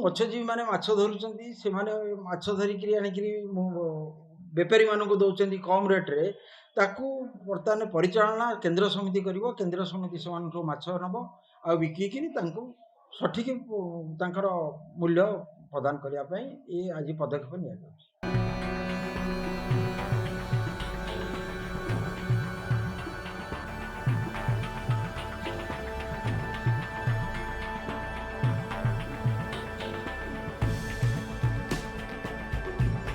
मत्स्यजीवी मैंने माछ धरुचंती से माछ धरिकी आनिकी बेपारी मानक दौरान कम रेट्रे ताकू बर्तमान परिचालना केन्द्र समिति करिवो केन्द्र समिति से माछ नब आ बिकिकी सठिक मूल्य प्रदान करने ये आज पदक्षेप नि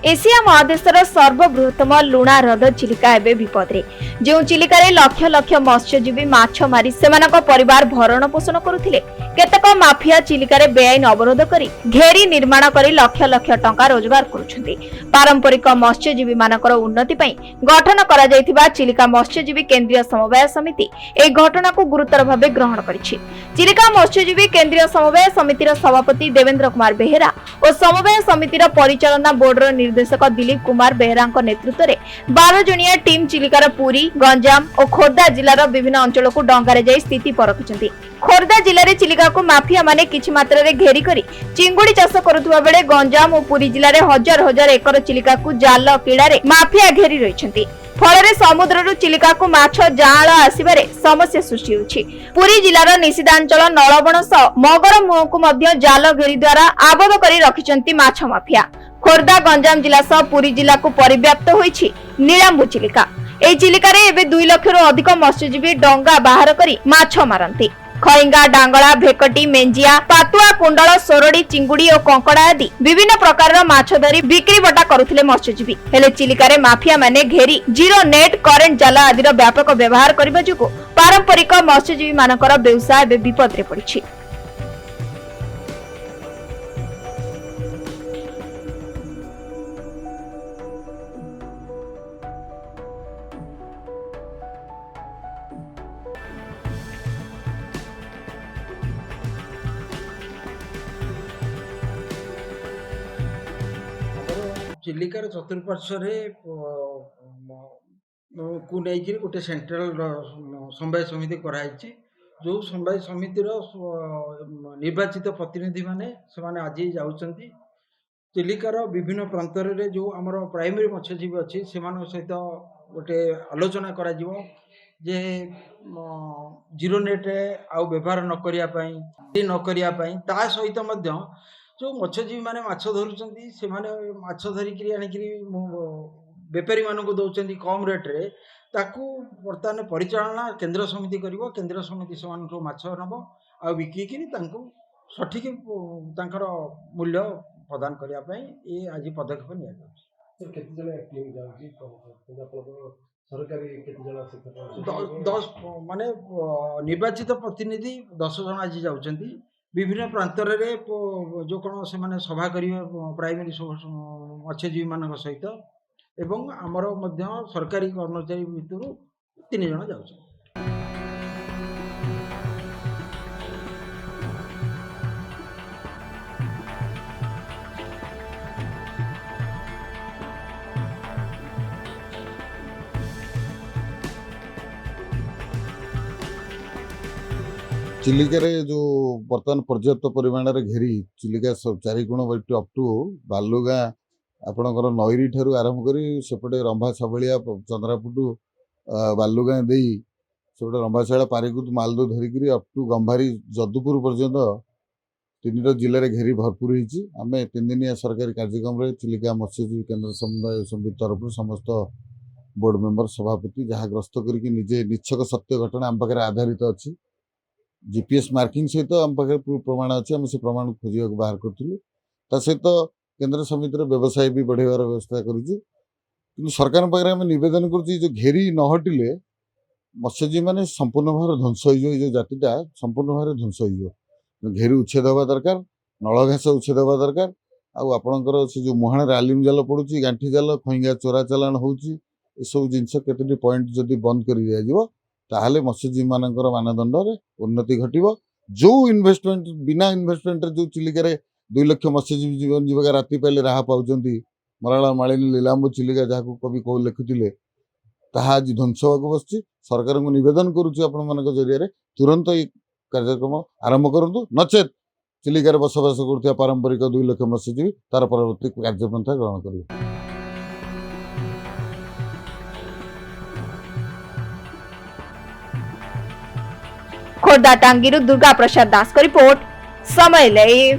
एशिया महादेशर सर्वबृहत्तम लुणा ह्रद चिलिका एवं विपद रे जो चिलिका लक्ष लक्ष मत्स्यजीवी माछ मारी सेमानक परिवार भरण पोषण करुथिले केतक माफिया चिलिका बेआईन अवरोध करी घेरी निर्माण करी लक्ष लक्ष टंका रोजगार करुछन्ति। पारंपरिक मत्स्यजीवी मानकर उन्नति पई गठन करा जायथिबा चिलिका मत्स्यजीवी केंद्रीय समवाय समिति ए घटना को गुरुतर भावे ग्रहण करिछि। चिलिका मत्स्यजीवी केंद्रीय समवाय समितिर सभापति देवेंद्र कुमार बेहेरा और समवाय समितिर परिचालना बोर्डर निर्देशक दिलीप कुमार बेहेरा नेतृत्व में 12 जणिया टीम चिलिकार पुरी गंजाम और खोर्धा जिलार विभिन्न अंचल को डंगारे जाई स्थिति परखिछन्ति। खोर्धा जिले में चिलिका को माफिया माने किछि मात्रा रे घेरी करी चिंगुड़ी चाष करुवा बेले गंजाम और पुरी जिले में हजार हजार एकर चिलिका को जाल किड़ारे माफिया घेरी रहिछन्ति। फल समुद्र चिलिका को माछ जाल आसबार समस्या सृष्टि होछि। पुरी जिलार निषिद्धांचल नलबण सह मगर मुह को जाल घेरी द्वारा आबद्ध करी रखिछन्ति माछ माफिया। खोर्धा गंजाम जिला सह पुरी जिला को परिव्याप्त होइछि नीलांबू चिलिका। एई चिलिका रे एबे 2 लाख रु अधिक मत्स्यजीवी डंगा बाहर करी माछ मारंती। खईंगा डांगला भेकटी मेंजिया पातुआ कुंडल सोरडी चिंगुड़ी और कंकड़ा आदि विभिन्न प्रकार माछ धरी बिक्री बटा करुथिले मत्स्यजीवी। हेले चिलिका रे माफिया माने घेरी जीरो नेट करेंट जाला आदि व्यापक व्यवहार करबा जुगु पारंपरिक मत्स्यजीवी मानकर व्यवसाय एबे विपद रे पड़िछि। चिलिकार चतुर्पार्श्व को लेकिन गोटे सेंट्रल समवाय समिति कराई जो समवाय समितिर निर्वाचित प्रतिनिधि माने आज जाउछन्ति चिलिकार विभिन्न प्रांतर रे जो आमर प्राइमरी मत्स्यजीवी अच्छी से सहित गोटे आलोचना करा जे जीरो नेट आउ व्यवहार न करिया ता सहित जो मत्स्यजीवी मैंने माछ धरुचंती से माछ धरिकी आनिकी बेपारी मानक दौरान कम रेट्रे ताकू बर्तमान परिचालना केन्द्र समिति करिवो केन्द्र समिति से माछ नब आ बिकिकी सठिक मूल्य प्रदान करने ये आज पदक्षेप नि माने निर्वाचित प्रतिनिधि 10 जन आज जाउछन्ति विभिन्न प्रांतर रे जो कौन से माने सभा करिवे प्राइमरी मत्स्यजीवी मान सहित एवं आमर मध्य सरकारी कर्मचारी भितर 3 जन जाउछन्। चिलिका जो बर्तमान पर्याप्त परिमाण घेरी चिलिका 4 गुण बैठी अप टू बालुगाँ आपणकर नईरी ठारू आरंभ कर सेपटे रंभा छबलिया चंद्रापुटू बालुगाँ दे सेपटे रंभाशाला पारिकुद मालदो धरिकी अप टू गंभारी जदुपुर पर्यंत 3 जिले में घेरी भरपूर होती। आम 3 दिनिया सरकारी कार्यक्रम में चिलिका मत्स्यजीवी केन्द्र समुदाय समिति तरफ समस्त बोर्ड मेंबर सभापति जहाँ ग्रस्त करके निजे निच्छक सत्य घटना आम पाखे आधारित अच्छी जीपीएस मार्किंग सहित आम पाखे प्रमाण अच्छे आम से प्रमाण खोजा बाहर करूँ सहित केन्द्र समितिर व्यवसाय भी बढ़ेबार व्यवस्था करूँ। सरकार पाखे आम नवेदन कर घेरी न हटिले मत्स्यजीवी मैंने संपूर्ण भाव ध्वंस हो जातिटा संपूर्ण भाव ध्वंस हो घेरी उच्छेद हवा दरकार नल घास उच्छेद हवा दरकार आपणकर से जो मुहाण आलिम जाल पड़ुची गांठी जाल खईंगा चोरा चालाण होउची ए सब जिनस केतोटी पॉइंट जदि बंद कर दिया जिवो ताहले मत्स्यजीवी मानकर मानदंड रे उन्नति घटिबो। जो इन्वेस्टमेंट बिना इन्वेस्टमेंट जो चिलिका 2 लाख मत्स्यजीवी जीवन जीविका राति पाइले राहा पाउचंती मराला मालिनी लीलांबू चिलिका जहाँ कवि कौ लिखुले ताहा आज ध्वंस होगा बस सरकार को निवेदन करुच्ची आपण मान जरिए तुरंत ये कार्यक्रम आरंभ करूँ नचेत ଚିଲିକାରେ ବସବାସ କରୁଥିବା ପାରମ୍ପରିକ 2 ଲକ୍ଷ ମତ୍ସ୍ୟଜୀବୀ ତାର ପରବର୍ତ୍ତୀ କାର୍ଯ୍ୟପନ୍ଥା ଗ୍ରହଣ କରିବେ। ଖୋର୍ଦ୍ଧା ଟାଙ୍ଗୀରୁ ଦୁର୍ଗା ପ୍ରସାଦ ଦାସଙ୍କ ରିପୋର୍ଟ, ସମୟ ଲାଇଭ।